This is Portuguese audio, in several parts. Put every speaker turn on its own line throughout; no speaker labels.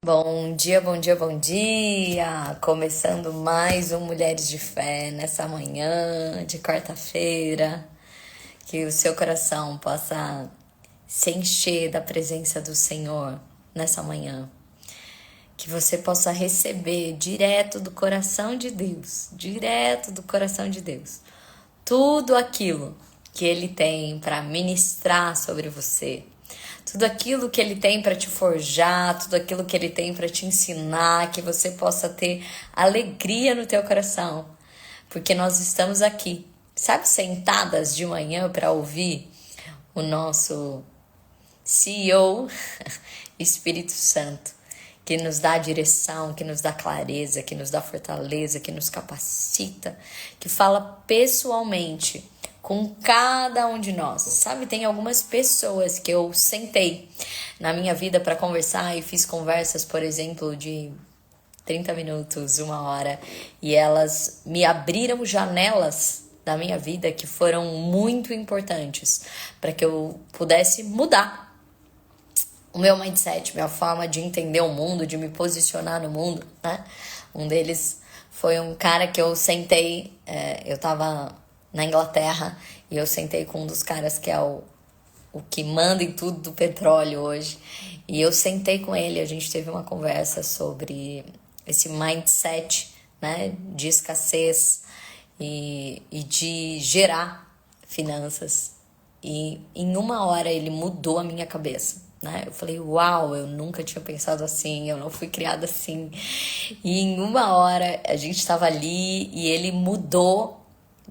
Bom dia, bom dia, bom dia! Começando mais um Mulheres de Fé nessa manhã de quarta-feira. Que o seu coração possa se encher da presença do Senhor nessa manhã. Que você possa receber direto do coração de Deus, tudo aquilo que Ele tem para ministrar sobre você. Tudo aquilo que Ele tem para te forjar, tudo aquilo que Ele tem para te ensinar, que você possa ter alegria no teu coração, porque nós estamos aqui, sabe, sentadas de manhã para ouvir o nosso CEO, Espírito Santo, que nos dá direção, que nos dá clareza, que nos dá fortaleza, que nos capacita, que fala pessoalmente com cada um de nós. Sabe, tem algumas pessoas que eu sentei na minha vida para conversar e fiz conversas, por exemplo, de 30 minutos, 1 hora, e elas me abriram janelas da minha vida que foram muito importantes para que eu pudesse mudar o meu mindset, minha forma de entender o mundo, de me posicionar no mundo, né? Um deles foi um cara que eu sentei, eu tava na Inglaterra e eu sentei com um dos caras que é o que manda em tudo do petróleo hoje. E eu sentei com ele, a gente teve uma conversa sobre esse mindset, né, de escassez e de gerar finanças. E em 1 hora ele mudou a minha cabeça, né? Eu falei, uau, eu nunca tinha pensado assim, eu não fui criada assim. E em 1 hora a gente estava ali e ele mudou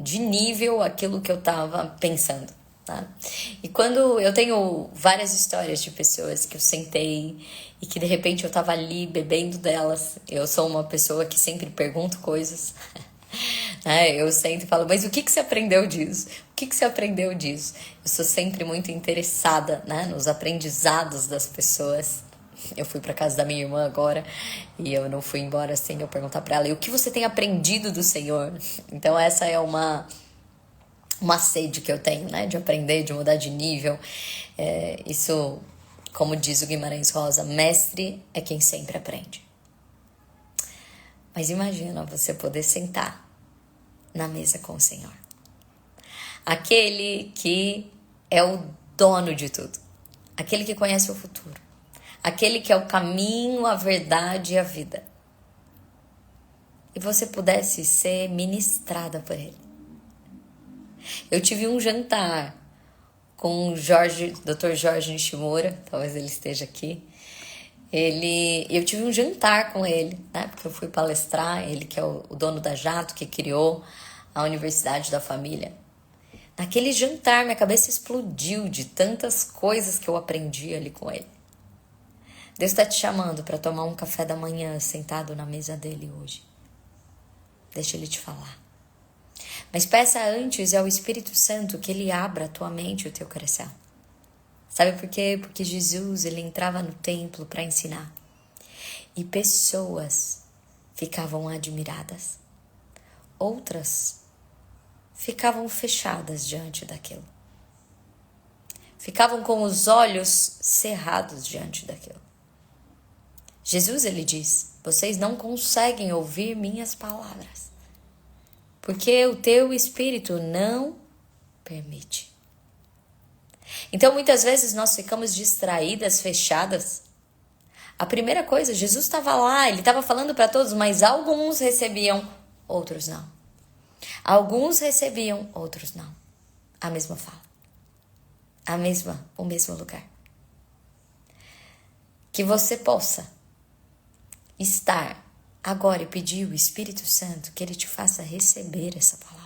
de nível aquilo que eu estava pensando, tá? E quando eu tenho várias histórias de pessoas que eu sentei e que de repente eu estava ali bebendo delas, eu sou uma pessoa que sempre pergunto coisas, né? Eu sento e falo, mas o que você aprendeu disso? O que você aprendeu disso? Eu sou sempre muito interessada, né, nos aprendizados das pessoas. Eu fui para casa da minha irmã agora e eu não fui embora sem eu perguntar para ela, e o que você tem aprendido do Senhor? Então essa é uma sede que eu tenho, né, de aprender, de mudar de nível. Isso, como diz o Guimarães Rosa, mestre é quem sempre aprende. Mas imagina você poder sentar na mesa com o Senhor, aquele que é o dono de tudo, aquele que conhece o futuro, aquele que é o caminho, a verdade e a vida, e você pudesse ser ministrada por ele. Eu tive um jantar com o Dr. Jorge Nishimura, talvez ele esteja aqui. Eu tive um jantar com ele, né? Porque eu fui palestrar, ele que é o dono da Jato, que criou a Universidade da Família. Naquele jantar, minha cabeça explodiu de tantas coisas que eu aprendi ali com ele. Deus está te chamando para tomar um café da manhã sentado na mesa dele hoje. Deixa ele te falar. Mas peça antes ao Espírito Santo que ele abra a tua mente e o teu coração. Sabe por quê? Porque Jesus, ele entrava no templo para ensinar. E pessoas ficavam admiradas. Outras ficavam fechadas diante daquilo. Ficavam com os olhos cerrados diante daquilo. Jesus, ele diz, vocês não conseguem ouvir minhas palavras, porque o teu espírito não permite. Então, muitas vezes nós ficamos distraídas, fechadas. A primeira coisa, Jesus estava lá, ele estava falando para todos, mas alguns recebiam, outros não. Alguns recebiam, outros não. A mesma fala. O mesmo lugar. Que você possa estar agora e pedir o Espírito Santo que ele te faça receber essa palavra.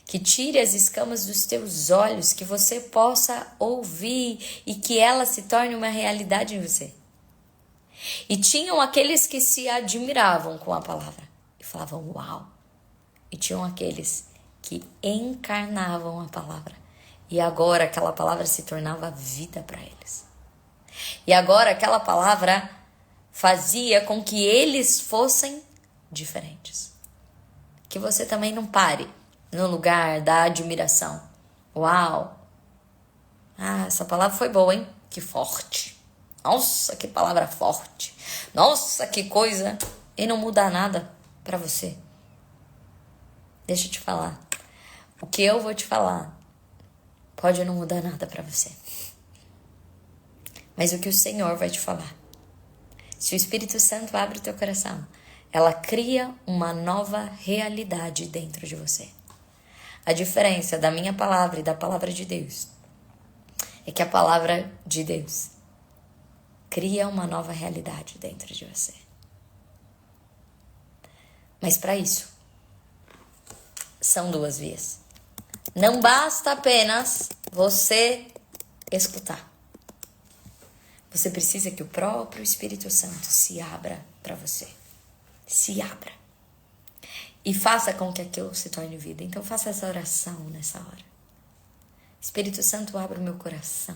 Que tire as escamas dos teus olhos, que você possa ouvir e que ela se torne uma realidade em você. E tinham aqueles que se admiravam com a palavra e falavam uau. E tinham aqueles que encarnavam a palavra. E agora aquela palavra se tornava vida para eles. E agora aquela palavra fazia com que eles fossem diferentes. Que você também não pare no lugar da admiração. Uau! Ah, essa palavra foi boa, hein? Que forte. Nossa, que palavra forte. Nossa, que coisa. E não muda nada para você. Deixa eu te falar. O que eu vou te falar pode não mudar nada para você. Mas o que o Senhor vai te falar. Se o Espírito Santo abre o teu coração, ela cria uma nova realidade dentro de você. A diferença da minha palavra e da palavra de Deus é que a palavra de Deus cria uma nova realidade dentro de você. Mas para isso, são duas vias. Não basta apenas você escutar. Você precisa que o próprio Espírito Santo se abra para você. Se abra. E faça com que aquilo se torne vida. Então faça essa oração nessa hora. Espírito Santo, abra o meu coração.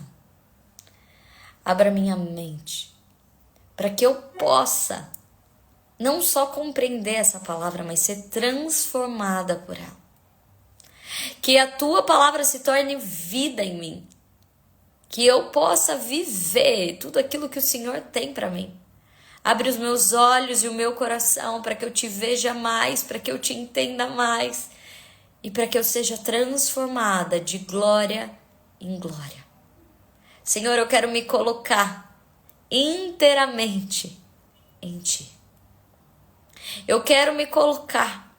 Abra minha mente. Para que eu possa não só compreender essa palavra, mas ser transformada por ela. Que a tua palavra se torne vida em mim. Que eu possa viver tudo aquilo que o Senhor tem para mim. Abre os meus olhos e o meu coração para que eu te veja mais, para que eu te entenda mais e para que eu seja transformada de glória em glória. Senhor, eu quero me colocar inteiramente em Ti. Eu quero me colocar.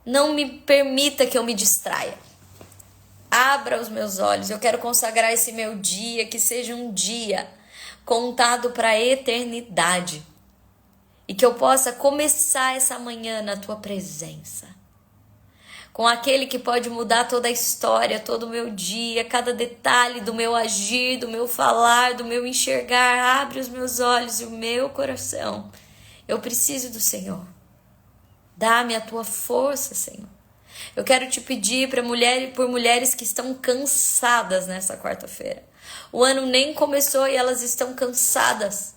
Não me permita que eu me distraia. Abra os meus olhos. Eu quero consagrar esse meu dia, que seja um dia contado para a eternidade. E que eu possa começar essa manhã na Tua presença. Com aquele que pode mudar toda a história, todo o meu dia, cada detalhe do meu agir, do meu falar, do meu enxergar. Abre os meus olhos e o meu coração. Eu preciso do Senhor. Dá-me a Tua força, Senhor. Eu quero te pedir por mulheres que estão cansadas nessa quarta-feira. O ano nem começou e elas estão cansadas.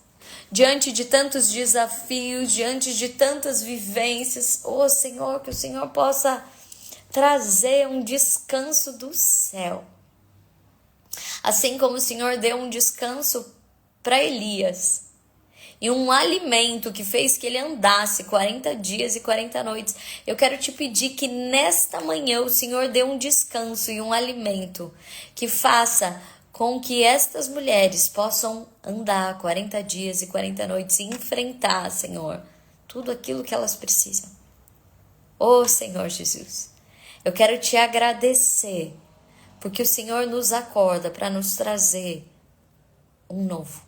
Diante de tantos desafios, diante de tantas vivências. Oh, Senhor, que o Senhor possa trazer um descanso do céu. Assim como o Senhor deu um descanso para Elias. E um alimento que fez que ele andasse 40 dias e 40 noites. Eu quero te pedir que nesta manhã o Senhor dê um descanso e um alimento que faça com que estas mulheres possam andar 40 dias e 40 noites e enfrentar, Senhor, tudo aquilo que elas precisam. Oh, Senhor Jesus, eu quero te agradecer porque o Senhor nos acorda para nos trazer um novo.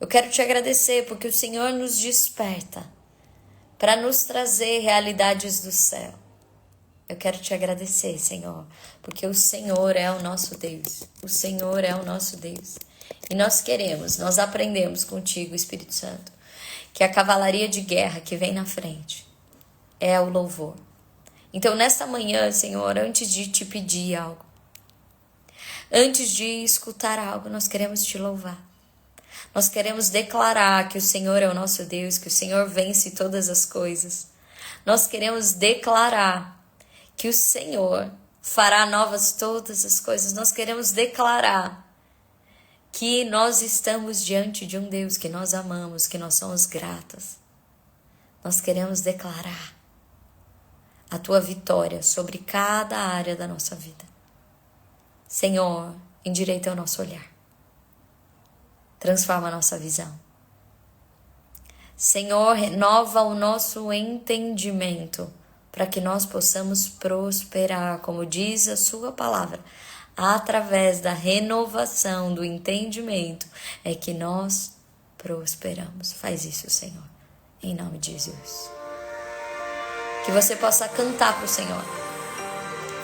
Eu quero te agradecer porque o Senhor nos desperta para nos trazer realidades do céu. Eu quero te agradecer, Senhor, porque o Senhor é o nosso Deus. O Senhor é o nosso Deus. E nós aprendemos contigo, Espírito Santo, que a cavalaria de guerra que vem na frente é o louvor. Então, nesta manhã, Senhor, antes de te pedir algo, antes de escutar algo, nós queremos te louvar. Nós queremos declarar que o Senhor é o nosso Deus, que o Senhor vence todas as coisas. Nós queremos declarar que o Senhor fará novas todas as coisas. Nós queremos declarar que nós estamos diante de um Deus que nós amamos, que nós somos gratas. Nós queremos declarar a Tua vitória sobre cada área da nossa vida. Senhor, endireita o nosso olhar. Transforma a nossa visão. Senhor, renova o nosso entendimento para que nós possamos prosperar, como diz a Sua palavra. Através da renovação do entendimento é que nós prosperamos. Faz isso, Senhor, em nome de Jesus. Que você possa cantar para o Senhor.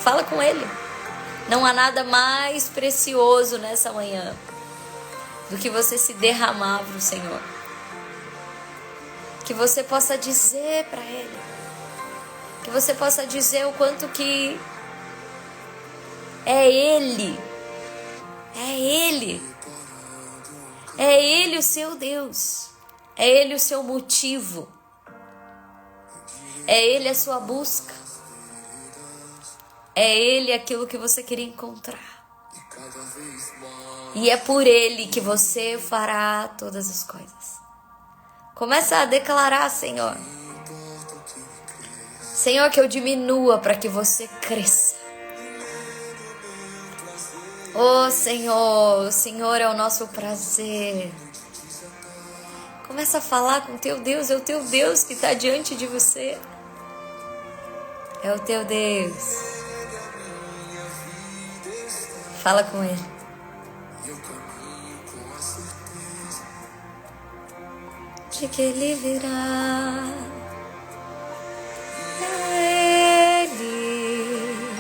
Fala com Ele. Não há nada mais precioso nessa manhã do que você se derramar para o Senhor. Que você possa dizer para Ele. Que você possa dizer o quanto que é Ele. É Ele. É Ele o seu Deus. É Ele o seu motivo. É Ele a sua busca. É Ele aquilo que você queria encontrar. E é por Ele que você fará todas as coisas. Começa a declarar, Senhor. Senhor, que eu diminua para que você cresça. Oh, Senhor, o Senhor é o nosso prazer. Começa a falar com o teu Deus, é o teu Deus que está diante de você. É o teu Deus. Fala com Ele. De que Ele virá. É Ele.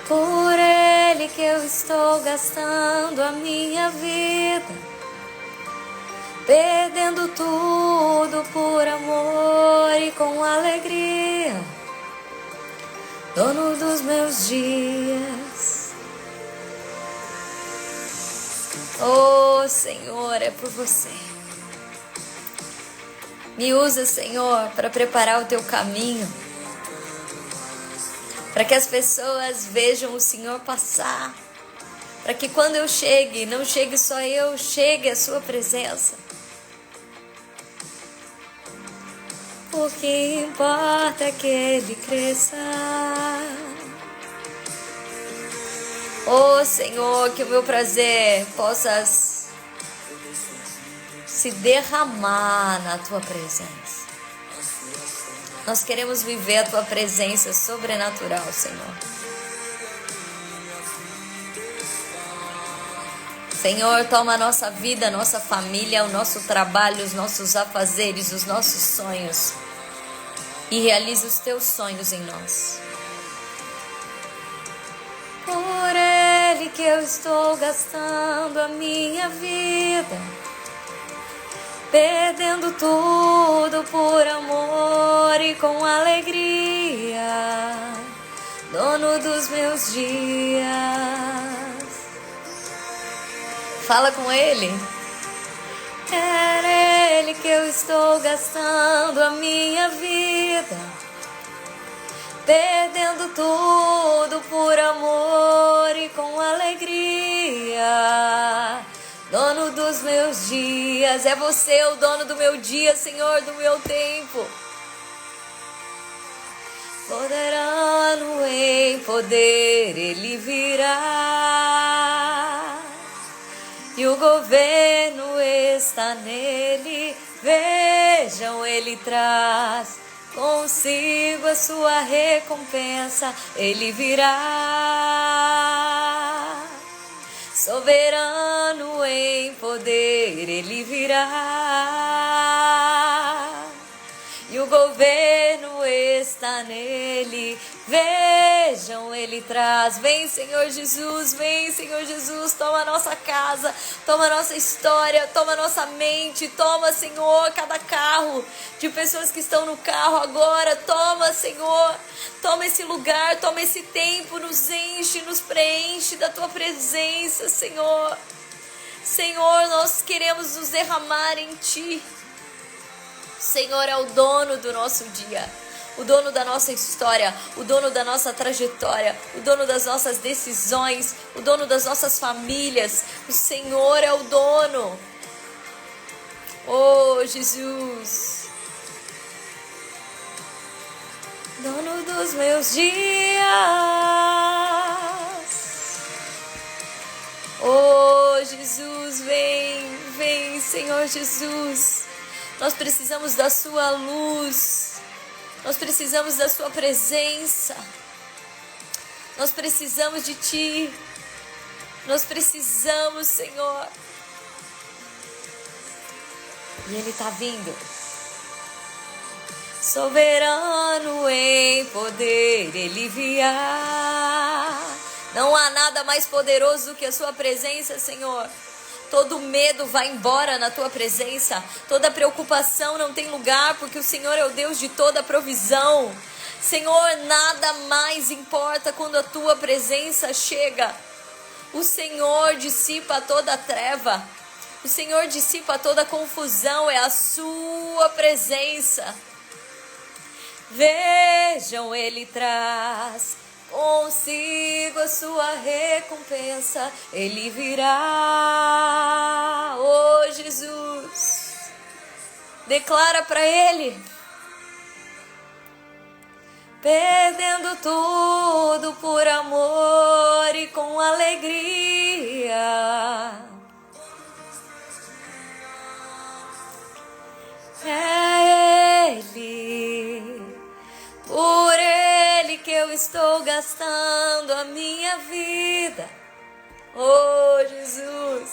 Por Ele que eu estou gastando a minha vida. Perdendo tudo por amor e com alegria. Dono dos meus dias. Oh, Senhor, é por você. Me usa, Senhor, para preparar o teu caminho. Para que as pessoas vejam o Senhor passar. Para que quando eu chegue, não chegue só eu, chegue a sua presença. O que importa é que Ele cresça. Oh, Senhor, que o meu prazer possa se derramar na Tua presença. Nós queremos viver a Tua presença sobrenatural, Senhor. Senhor, toma a nossa vida, a nossa família, o nosso trabalho, os nossos afazeres, os nossos sonhos. E realiza os Teus sonhos em nós. Por Ele que eu estou gastando a minha vida. Perdendo tudo por amor e com alegria, dono dos meus dias. Fala com Ele. É Ele que eu estou gastando a minha vida, perdendo tudo por amor e com alegria. Dono dos meus dias, é você o dono do meu dia, Senhor, do meu tempo. Soberano em poder, Ele virá. E o governo está nele, vejam, Ele traz consigo a sua recompensa, Ele virá. Soberano em poder, Ele virá. E o governo está nele, vejam, Ele traz. Vem, Senhor Jesus, toma a nossa casa, toma a nossa história, toma a nossa mente, toma, Senhor, cada carro de pessoas que estão no carro agora, toma, Senhor, toma esse lugar, toma esse tempo, nos enche, nos preenche da Tua presença, Senhor. Senhor, nós queremos nos derramar em Ti. Senhor é o dono do nosso dia, o dono da nossa história, o dono da nossa trajetória, o dono das nossas decisões, o dono das nossas famílias. O Senhor é o dono. Oh, Jesus. Dono dos meus dias. Oh, Jesus, vem, Senhor Jesus. Nós precisamos da Sua luz. Nós precisamos da Sua presença. Nós precisamos de Ti. Nós precisamos, Senhor. E Ele está vindo. Soberano em poder, Ele virá. Não há nada mais poderoso do que a Sua presença, Senhor. Todo medo vai embora na Tua presença. Toda preocupação não tem lugar, porque o Senhor é o Deus de toda provisão. Senhor, nada mais importa quando a Tua presença chega. O Senhor dissipa toda a treva. O Senhor dissipa toda a confusão. É a Sua presença. Vejam, Ele traz consigo a sua recompensa, ele virá. Oh Jesus, declara para ele: perdendo tudo por amor e com alegria. É Ele, por Ele que eu estou gastando a minha vida. Oh Jesus,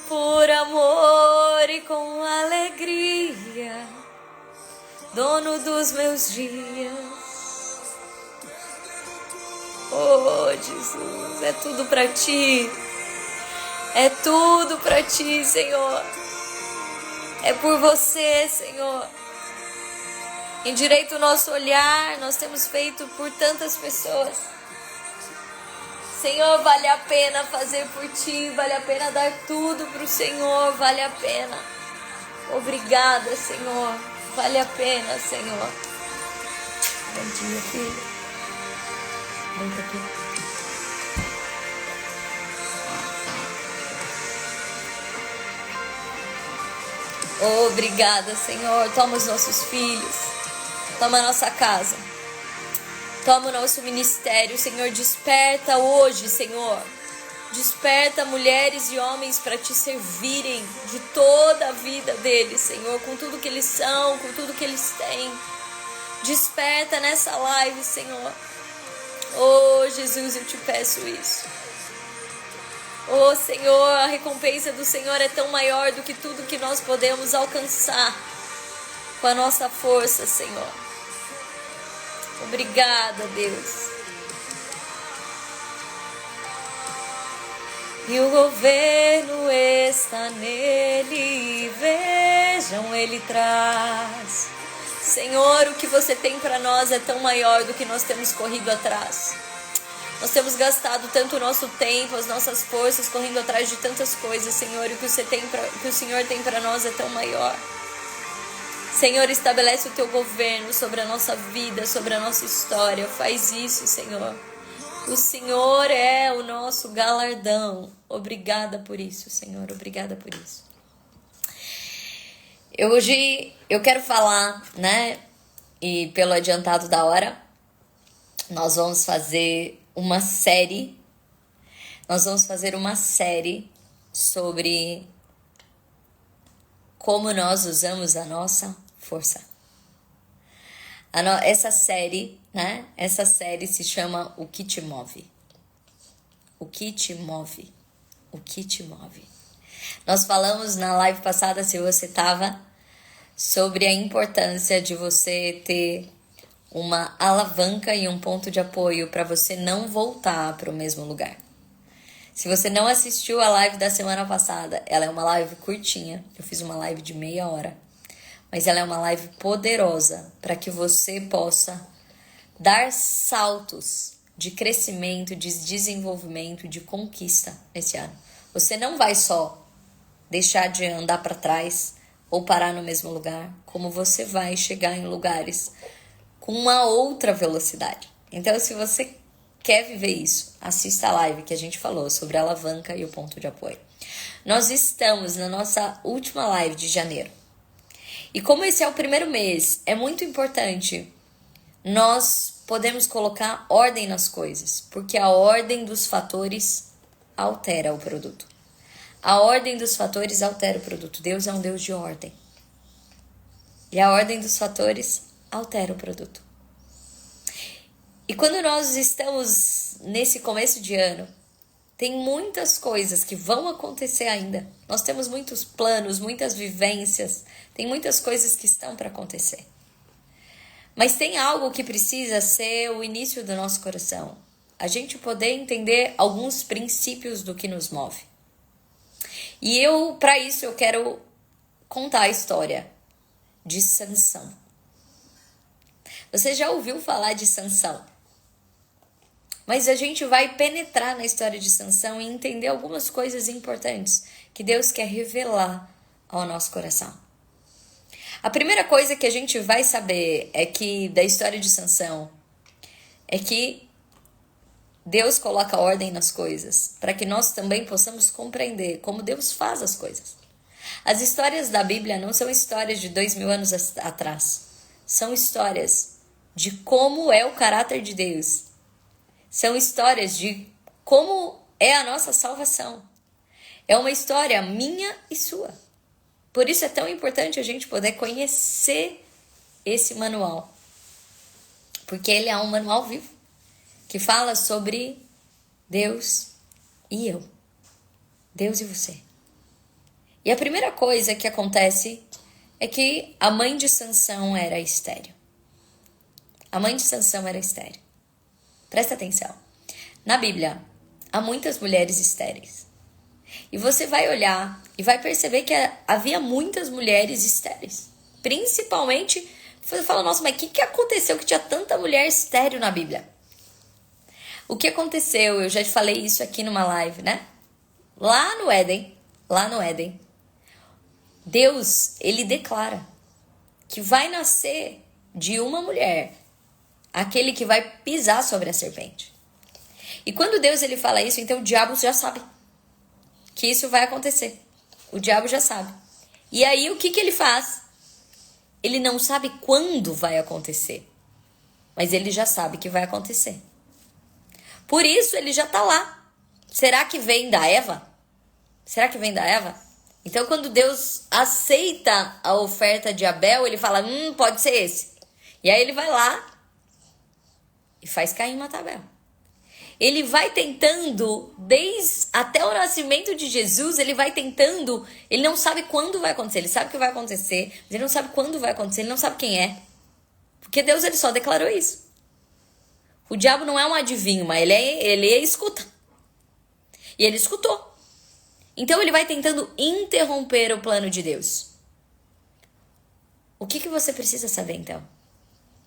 por amor e com alegria, dono dos meus dias. Oh Jesus, é tudo pra Ti, é tudo pra Ti, Senhor. É por Você, Senhor. Endireita o nosso olhar, nós temos feito por tantas pessoas. Senhor, vale a pena fazer por Ti, vale a pena dar tudo pro Senhor, vale a pena. Obrigada, Senhor, vale a pena, Senhor. Bom dia, filho. Vem pra aqui. Obrigada, Senhor. Toma os nossos filhos, toma a nossa casa, toma o nosso ministério, Senhor. Desperta hoje, Senhor. Desperta mulheres e homens para Te servirem de toda a vida deles, Senhor, com tudo que eles são, com tudo que eles têm. Desperta nessa live, Senhor. Oh, Jesus, eu Te peço isso. Oh, Senhor, a recompensa do Senhor é tão maior do que tudo que nós podemos alcançar com a nossa força, Senhor. Obrigada, Deus. E o governo está nele, vejam, ele traz. Senhor, o que Você tem para nós é tão maior do que nós temos corrido atrás. Nós temos gastado tanto o nosso tempo, as nossas forças, correndo atrás de tantas coisas, Senhor. E o que o Senhor tem para nós é tão maior. Senhor, estabelece o Teu governo sobre a nossa vida, sobre a nossa história. Faz isso, Senhor. O Senhor é o nosso galardão. Obrigada por isso, Senhor. Obrigada por isso. Hoje eu quero falar, né? E pelo adiantado da hora, nós vamos fazer uma série. Nós vamos fazer uma série sobre como nós usamos a nossa força. Essa série, né? Essa série se chama O Que Te Move. O que te move. O que te move. Nós falamos na live passada, se você estava, sobre a importância de você ter uma alavanca e um ponto de apoio para você não voltar para o mesmo lugar. Se você não assistiu a live da semana passada, ela é uma live curtinha. Eu fiz uma live de meia hora. Mas ela é uma live poderosa para que você possa dar saltos de crescimento, de desenvolvimento, de conquista esse ano. Você não vai só deixar de andar para trás ou parar no mesmo lugar, como você vai chegar em lugares com uma outra velocidade. Então, se você quer viver isso, assista a live que a gente falou sobre a alavanca e o ponto de apoio. Nós estamos na nossa última live de janeiro. E como esse é o primeiro mês, é muito importante nós podemos colocar ordem nas coisas, porque a ordem dos fatores altera o produto. A ordem dos fatores altera o produto. Deus é um Deus de ordem. E a ordem dos fatores altera o produto. E quando nós estamos nesse começo de ano, tem muitas coisas que vão acontecer ainda. Nós temos muitos planos, muitas vivências, tem muitas coisas que estão para acontecer. Mas tem algo que precisa ser o início do nosso coração. A gente poder entender alguns princípios do que nos move. E para isso, eu quero contar a história de Sansão. Você já ouviu falar de Sansão? Mas a gente vai penetrar na história de Sansão e entender algumas coisas importantes que Deus quer revelar ao nosso coração. A primeira coisa que a gente vai saber da história de Sansão é que Deus coloca ordem nas coisas, para que nós também possamos compreender como Deus faz as coisas. As histórias da Bíblia não são histórias de 2000 anos atrás. São histórias de como é o caráter de Deus. São histórias de como é a nossa salvação. É uma história minha e sua. Por isso é tão importante a gente poder conhecer esse manual. Porque ele é um manual vivo, que fala sobre Deus e eu. Deus e você. E a primeira coisa que acontece é que a mãe de Sansão era estéril. A mãe de Sansão era estéril. Presta atenção. Na Bíblia, há muitas mulheres estéreis. E você vai olhar e vai perceber que havia muitas mulheres estéreis. Principalmente, você fala, nossa, mas o que aconteceu que tinha tanta mulher estéril na Bíblia? O que aconteceu? Eu já falei isso aqui numa live, né? Lá no Éden, Deus, ele declara que vai nascer de uma mulher aquele que vai pisar sobre a serpente. E quando Deus ele fala isso, então o diabo já sabe que isso vai acontecer. O diabo já sabe. E aí o que ele faz? Ele não sabe quando vai acontecer, mas ele já sabe que vai acontecer. Por isso ele já tá lá. Será que vem da Eva? Será que vem da Eva? Então quando Deus aceita a oferta de Abel, ele fala, pode ser esse. E aí ele vai lá e faz Caim matar Abel. Ele vai tentando, até o nascimento de Jesus, ele vai tentando, ele não sabe quando vai acontecer, ele sabe que vai acontecer, mas ele não sabe quando vai acontecer, ele não sabe quem é. Porque Deus ele só declarou isso. O diabo não é um adivinho, mas ele escuta. E ele escutou. Então ele vai tentando interromper o plano de Deus. O que você precisa saber então?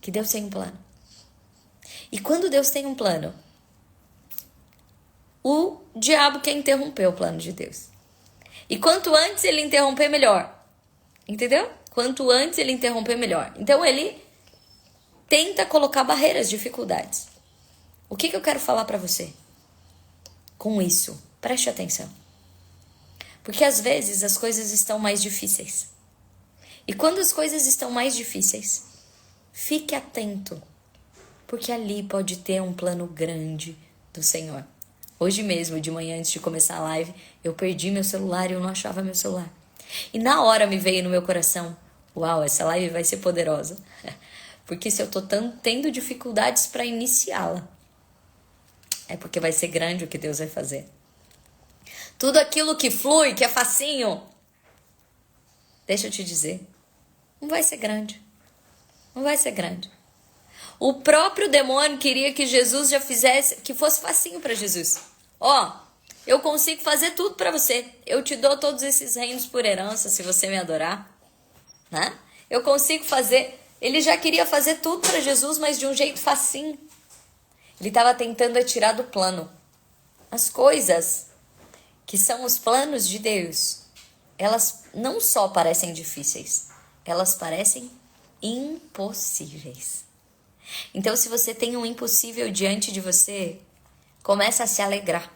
Que Deus tem um plano. E quando Deus tem um plano, o diabo quer interromper o plano de Deus. E quanto antes ele interromper, melhor. Entendeu? Quanto antes ele interromper, melhor. Então ele tenta colocar barreiras, dificuldades. O que eu quero falar para você? Com isso, preste atenção. Porque às vezes as coisas estão mais difíceis. E quando as coisas estão mais difíceis, fique atento. Porque ali pode ter um plano grande do Senhor. Hoje mesmo, de manhã, antes de começar a live, eu perdi meu celular e eu não achava meu celular. E na hora me veio no meu coração, uau, essa live vai ser poderosa. Porque se eu tô tendo dificuldades para iniciá-la, é porque vai ser grande o que Deus vai fazer. Tudo aquilo que flui, que é facinho, deixa eu te dizer, não vai ser grande. Não vai ser grande. O próprio demônio queria que Jesus já fizesse, que fosse facinho para Jesus. Eu consigo fazer tudo para você. Eu te dou todos esses reinos por herança se você me adorar. Né? Eu consigo fazer. Ele já queria fazer tudo para Jesus, mas de um jeito facinho. Ele estava tentando tirar do plano. As coisas que são os planos de Deus, elas não só parecem difíceis, elas parecem impossíveis. Então, se você tem um impossível diante de você, começa a se alegrar.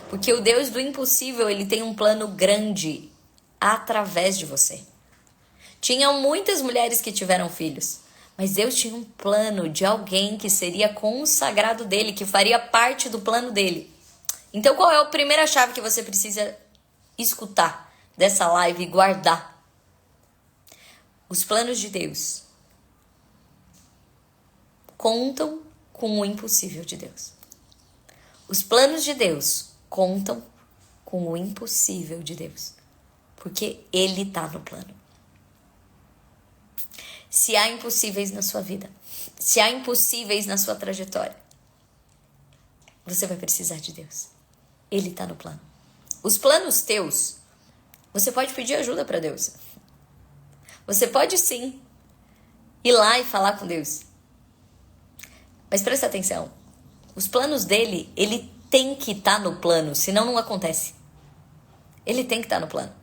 Porque o Deus do impossível, ele tem um plano grande através de você. Tinham muitas mulheres que tiveram filhos, mas Deus tinha um plano de alguém que seria consagrado dele, que faria parte do plano dele. Então, qual é a primeira chave que você precisa escutar dessa live e guardar? Os planos de Deus contam com o impossível de Deus. Os planos de Deus contam com o impossível de Deus. Porque Ele está no plano. Se há impossíveis na sua vida, se há impossíveis na sua trajetória, você vai precisar de Deus. Ele está no plano. Os planos teus, você pode pedir ajuda para Deus. Você pode sim ir lá e falar com Deus. Mas presta atenção. Os planos dele, ele tem que estar no plano, senão não acontece. Ele tem que estar no plano.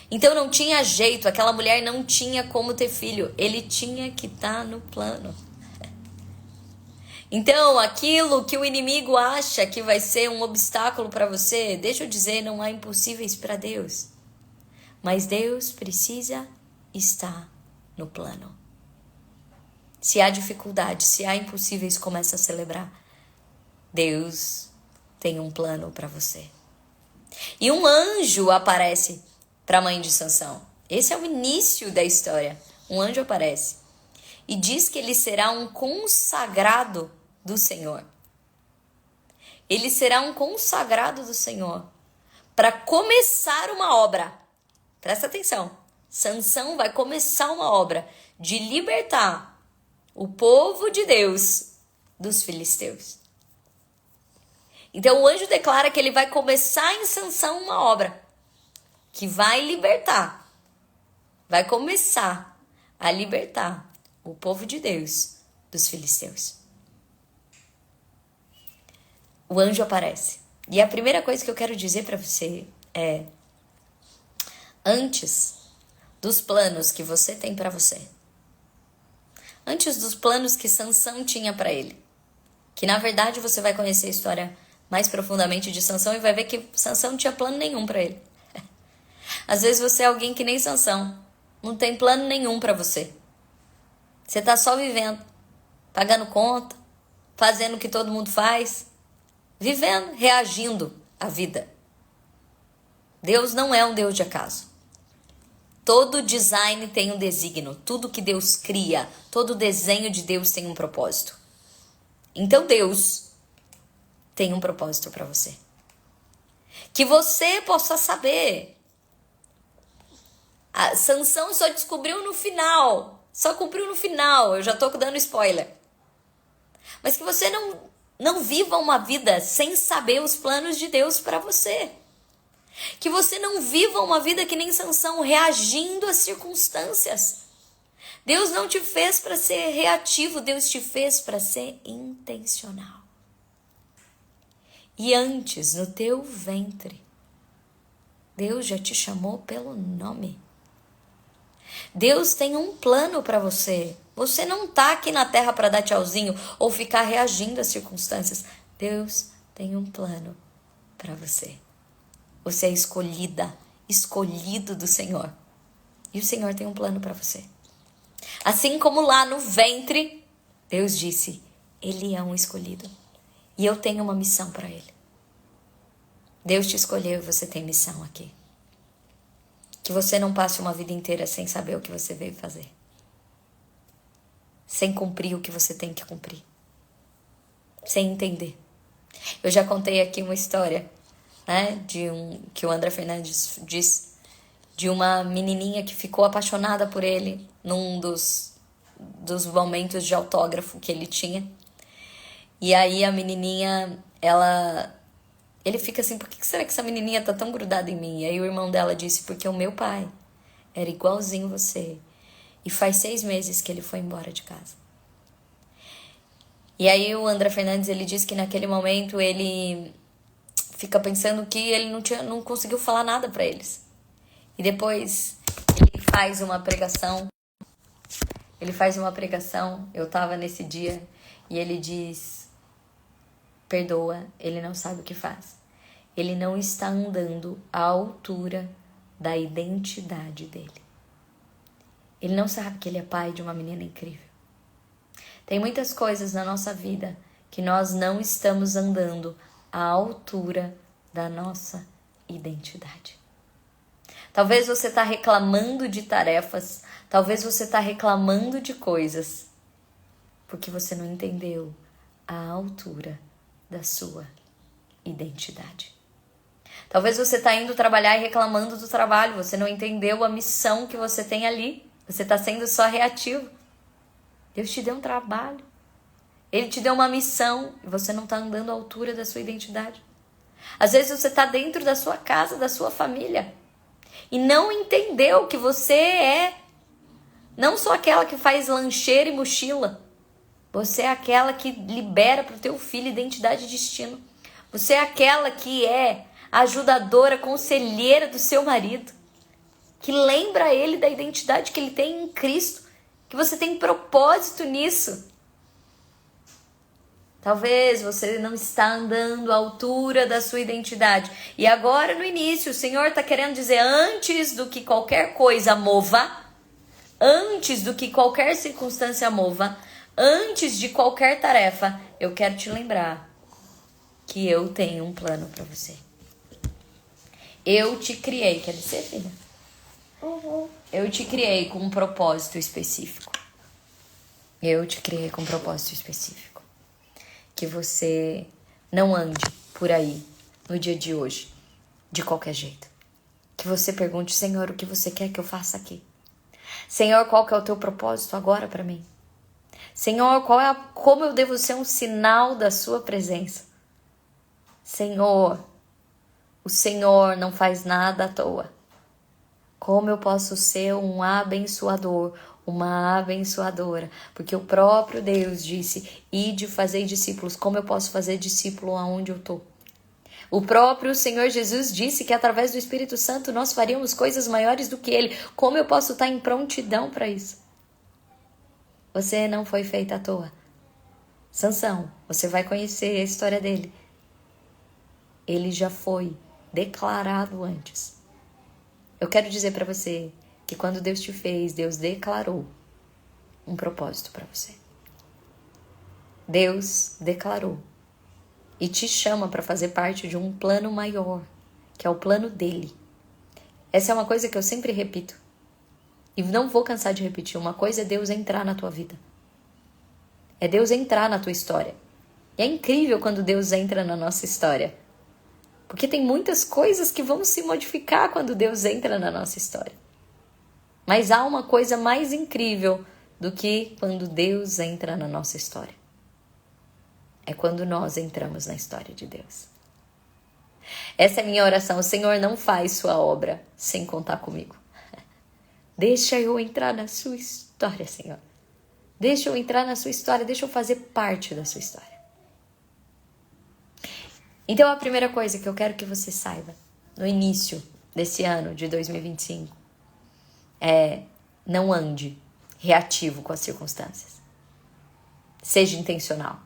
Então não tinha jeito, aquela mulher não tinha como ter filho. Ele tinha que estar no plano. Então, aquilo que o inimigo acha que vai ser um obstáculo para você, deixa eu dizer, não há impossíveis para Deus. Mas Deus precisa estar no plano. Se há dificuldade, se há impossíveis, começa a celebrar. Deus tem um plano para você. E um anjo aparece para a mãe de Sansão. Esse é o início da história. Um anjo aparece e diz que ele será um consagrado do Senhor. Ele será um consagrado do Senhor para começar uma obra. Presta atenção. Sansão vai começar uma obra de libertar o povo de Deus dos filisteus. Então o anjo declara que ele vai começar em Sansão uma obra que vai libertar, vai começar a libertar o povo de Deus dos filisteus. O anjo aparece. E a primeira coisa que eu quero dizer para você é: antes dos planos que você tem para você, antes dos planos que Sansão tinha para ele, que na verdade você vai conhecer a história mais profundamente de Sansão e vai ver que Sansão não tinha plano nenhum para ele. Às vezes você é alguém que nem Sansão, não tem plano nenhum para você. Você tá só vivendo, pagando conta, fazendo o que todo mundo faz, vivendo, reagindo à vida. Deus não é um Deus de acaso. Todo design tem um desígnio, tudo que Deus cria, todo desenho de Deus tem um propósito. Então Deus tem um propósito para você. Que você possa saber. A Sansão só descobriu no final, só cumpriu no final, eu já tô dando spoiler. Mas que você não viva uma vida sem saber os planos de Deus para você. Que você não viva uma vida que nem Sansão, reagindo às circunstâncias. Deus não te fez para ser reativo, Deus te fez para ser intencional. E antes, no teu ventre, Deus já te chamou pelo nome. Deus tem um plano para você. Você não tá aqui na terra para dar tchauzinho ou ficar reagindo às circunstâncias. Deus tem um plano para você. Você é escolhida, escolhido do Senhor. E o Senhor tem um plano para você. Assim como lá no ventre, Deus disse, ele é um escolhido. E eu tenho uma missão para ele. Deus te escolheu e você tem missão aqui. Que você não passe uma vida inteira sem saber o que você veio fazer. Sem cumprir o que você tem que cumprir. Sem entender. Eu já contei aqui uma história, né, que o André Fernandes diz, de uma menininha que ficou apaixonada por ele num dos momentos de autógrafo que ele tinha. E aí a menininha, ele fica assim, por que será que essa menininha tá tão grudada em mim? E aí o irmão dela disse, porque o meu pai era igualzinho você. E faz 6 meses que ele foi embora de casa. E aí o André Fernandes, ele disse que naquele momento ele fica pensando que ele não conseguiu falar nada pra eles. E depois ele faz uma pregação. Eu tava nesse dia e ele diz, perdoa, ele não sabe o que faz. Ele não está andando à altura da identidade dele. Ele não sabe que ele é pai de uma menina incrível. Tem muitas coisas na nossa vida que nós não estamos andando à altura da nossa identidade. Talvez você está reclamando de tarefas, talvez você está reclamando de coisas, porque você não entendeu a altura da sua identidade. Talvez você está indo trabalhar e reclamando do trabalho, você não entendeu a missão que você tem ali, você está sendo só reativo. Deus te deu um trabalho, Ele te deu uma missão e você não está andando à altura da sua identidade. Às vezes você está dentro da sua casa, da sua família e não entendeu que você é não só aquela que faz lancheira e mochila, você é aquela que libera para o teu filho identidade e destino. Você é aquela que é ajudadora, conselheira do seu marido, que lembra ele da identidade que ele tem em Cristo, que você tem propósito nisso. Talvez você não está andando à altura da sua identidade. E agora no início, o Senhor está querendo dizer, antes do que qualquer coisa mova, antes do que qualquer circunstância mova, antes de qualquer tarefa, eu quero te lembrar que eu tenho um plano para você. Eu te criei, quer dizer, filha? Eu te criei com um propósito específico. Eu te criei com um propósito específico. Que você não ande por aí no dia de hoje, de qualquer jeito. Que você pergunte, Senhor, o que você quer que eu faça aqui? Senhor, qual que é o teu propósito agora para mim? Senhor, como eu devo ser um sinal da sua presença? Senhor, o Senhor não faz nada à toa. Como eu posso ser um abençoador, uma abençoadora? Porque o próprio Deus disse, ide fazer discípulos. Como eu posso fazer discípulo aonde eu estou? O próprio Senhor Jesus disse que através do Espírito Santo nós faríamos coisas maiores do que Ele. Como eu posso estar em prontidão para isso? Você não foi feita à toa. Sansão, você vai conhecer a história dele. Ele já foi declarado antes. Eu quero dizer para você que quando Deus te fez, Deus declarou um propósito para você. Deus declarou e te chama para fazer parte de um plano maior, que é o plano dele. Essa é uma coisa que eu sempre repito e não vou cansar de repetir. Uma coisa é Deus entrar na tua vida. É Deus entrar na tua história. E é incrível quando Deus entra na nossa história. Porque tem muitas coisas que vão se modificar quando Deus entra na nossa história. Mas há uma coisa mais incrível do que quando Deus entra na nossa história. É quando nós entramos na história de Deus. Essa é a minha oração. O Senhor não faz sua obra sem contar comigo. Deixa eu entrar na sua história, Senhor. Deixa eu entrar na sua história. Deixa eu fazer parte da sua história. Então a primeira coisa que eu quero que você saiba no início desse ano de 2025 é não ande reativo com as circunstâncias. Seja intencional.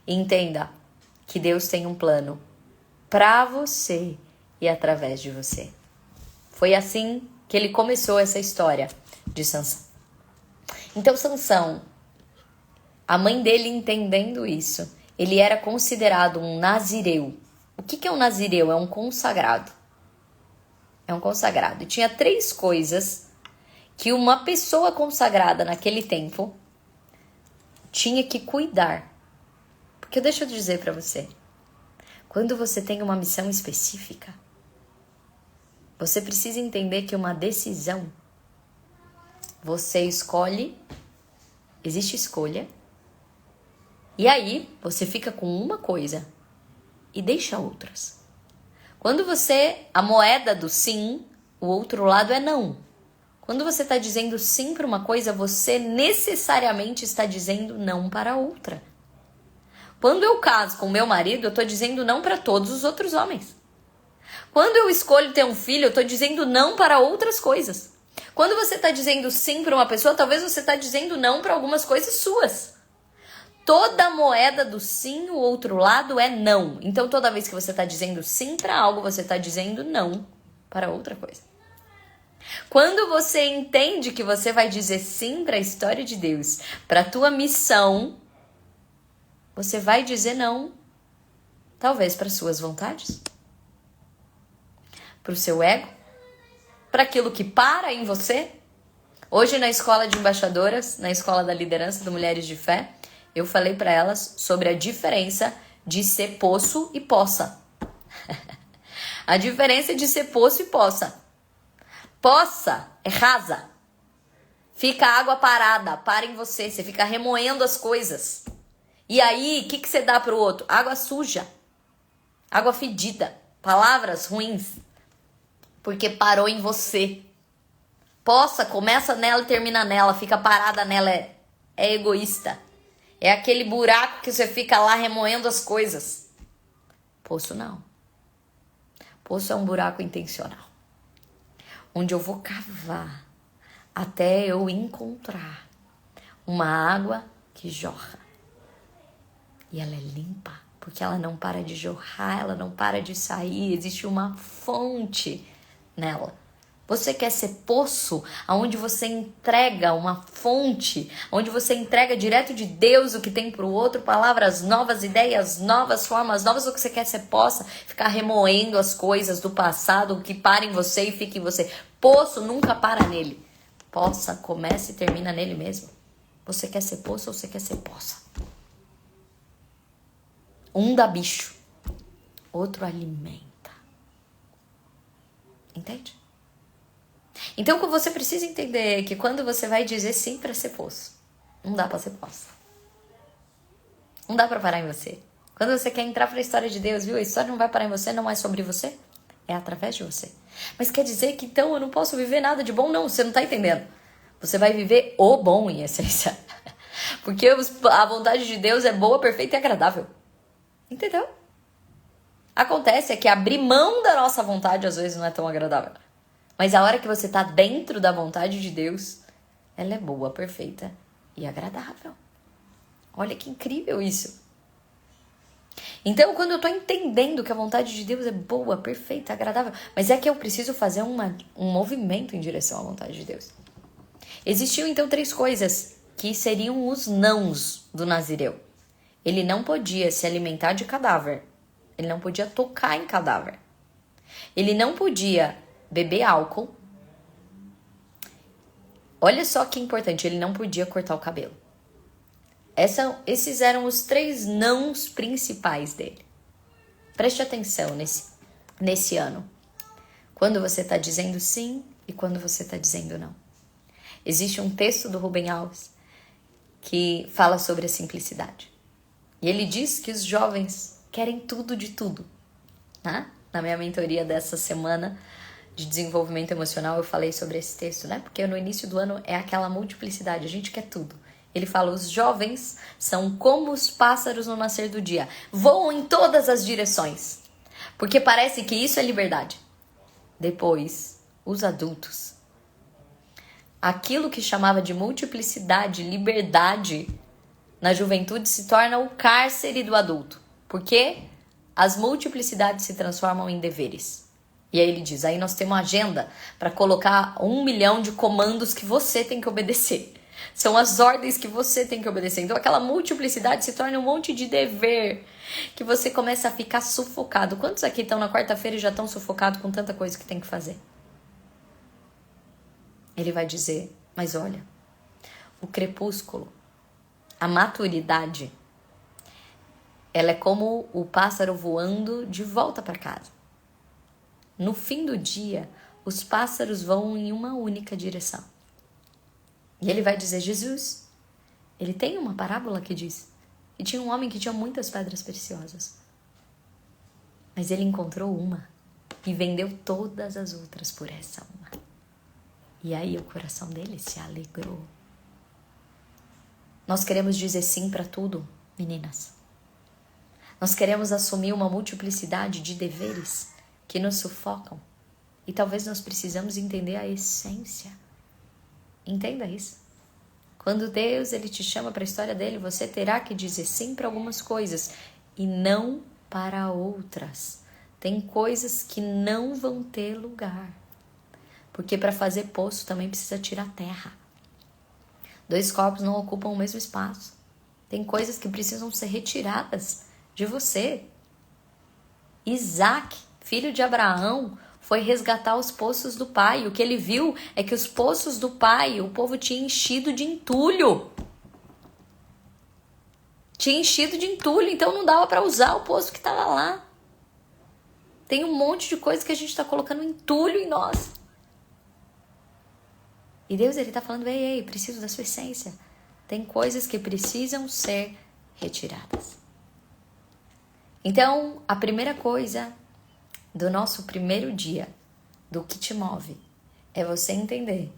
E entenda que Deus tem um plano para você e através de você. Foi assim que ele começou essa história de Sansão. Então Sansão, a mãe dele entendendo isso, ele era considerado um nazireu. O que é um nazireu? É um consagrado. É um consagrado. E tinha 3 coisas que uma pessoa consagrada naquele tempo tinha que cuidar. Porque deixa eu dizer para você, quando você tem uma missão específica, você precisa entender que uma decisão, você escolhe, existe escolha, e aí você fica com uma coisa e deixa outras. Quando a moeda do sim, o outro lado é não. Quando você está dizendo sim para uma coisa, você necessariamente está dizendo não para outra. Quando eu caso com meu marido, eu estou dizendo não para todos os outros homens. Quando eu escolho ter um filho, eu estou dizendo não para outras coisas. Quando você está dizendo sim para uma pessoa, talvez você está dizendo não para algumas coisas suas. Toda moeda do sim, o outro lado é não. Então, toda vez que você está dizendo sim para algo, você está dizendo não para outra coisa. Quando você entende que você vai dizer sim para a história de Deus, para a tua missão, você vai dizer não, talvez para suas vontades, para o seu ego, para aquilo que para em você. Hoje na escola de embaixadoras, na escola da liderança do Mulheres de Fé, eu falei para elas sobre a diferença de ser poço e poça. A diferença de ser poço e poça. Poça é rasa. Fica a água parada, para em você, você fica remoendo as coisas. E aí, o que você dá pro outro? Água suja, água fedida, palavras ruins, porque parou em você. Poça, começa nela e termina nela, fica parada nela, é egoísta. É aquele buraco que você fica lá remoendo as coisas. Poço não. Poço é um buraco intencional, onde eu vou cavar até eu encontrar uma água que jorra. e ela é limpa, porque ela não para de jorrar, ela não para de sair, existe uma fonte nela. Você quer ser poço, onde você entrega uma fonte, onde você entrega direto de Deus o que tem para o outro, palavras novas, ideias novas, formas novas, ou que você quer ser poça, ficar remoendo as coisas do passado, que para em você e fica em você. Poço nunca para nele. Poça começa e termina nele mesmo. Você quer ser poço ou você quer ser poça? Um dá bicho, outro alimenta. Entende? Então você precisa entender que quando você vai dizer sim para ser poço, não dá para ser poça. Não dá para parar em você. Quando você quer entrar para a história de Deus, viu? A história não vai parar em você, não é sobre você, é através de você. Mas quer dizer que então eu não posso viver nada de bom? Não, você não tá entendendo. Você vai viver o bom em essência. Porque a vontade de Deus é boa, perfeita e agradável. Entendeu? Acontece é que abrir mão da nossa vontade às vezes não é tão agradável. Mas a hora que você tá dentro da vontade de Deus, ela é boa, perfeita e agradável. Olha que incrível isso. Então, quando eu tô entendendo que a vontade de Deus é boa, perfeita, agradável, mas é que eu preciso fazer um movimento em direção à vontade de Deus. Existiam, então, 3 coisas que seriam os nãos do nazireu. Ele não podia se alimentar de cadáver. Ele não podia tocar em cadáver. Ele não podia beber álcool. Olha só que importante, ele não podia cortar o cabelo. Esses eram os 3 nãos principais dele. Preste atenção nesse ano. Quando você está dizendo sim e quando você está dizendo não. Existe um texto do Rubem Alves que fala sobre a simplicidade. E ele diz que os jovens querem tudo de tudo. Né? Na minha mentoria dessa semana de desenvolvimento emocional, eu falei sobre esse texto, né? Porque no início do ano é aquela multiplicidade, a gente quer tudo. Ele fala, os jovens são como os pássaros no nascer do dia, voam em todas as direções, porque parece que isso é liberdade. Depois, os adultos, aquilo que chamava de multiplicidade, liberdade, na juventude se torna o cárcere do adulto, porque as multiplicidades se transformam em deveres. E aí ele diz, aí nós temos uma agenda para colocar 1 milhão de comandos que você tem que obedecer. São as ordens que você tem que obedecer. Então aquela multiplicidade se torna um monte de dever, que você começa a ficar sufocado. Quantos aqui estão na quarta-feira e já estão sufocados com tanta coisa que tem que fazer? Ele vai dizer, mas olha, o crepúsculo, a maturidade, ela é como o pássaro voando de volta para casa. No fim do dia, os pássaros vão em uma única direção. E ele vai dizer, Jesus, ele tem uma parábola que diz que tinha um homem que tinha muitas pedras preciosas. Mas ele encontrou uma e vendeu todas as outras por essa uma. E aí o coração dele se alegrou. Nós queremos dizer sim para tudo, meninas. Nós queremos assumir uma multiplicidade de deveres que nos sufocam. E talvez nós precisamos entender a essência. Entenda isso. Quando Deus ele te chama para a história dele, você terá que dizer sim para algumas coisas e não para outras. Tem coisas que não vão ter lugar. Porque para fazer poço também precisa tirar terra. 2 corpos não ocupam o mesmo espaço. Tem coisas que precisam ser retiradas de você. Isaac, filho de Abraão, foi resgatar os poços do pai. O que ele viu é que os poços do pai, o povo tinha enchido de entulho. Tinha enchido de entulho, então não dava para usar o poço que estava lá. Tem um monte de coisa que a gente está colocando entulho em nós. E Deus ele está falando, ei, preciso da sua essência. Tem coisas que precisam ser retiradas. Então, a primeira coisa do nosso primeiro dia, do que te move, é você entender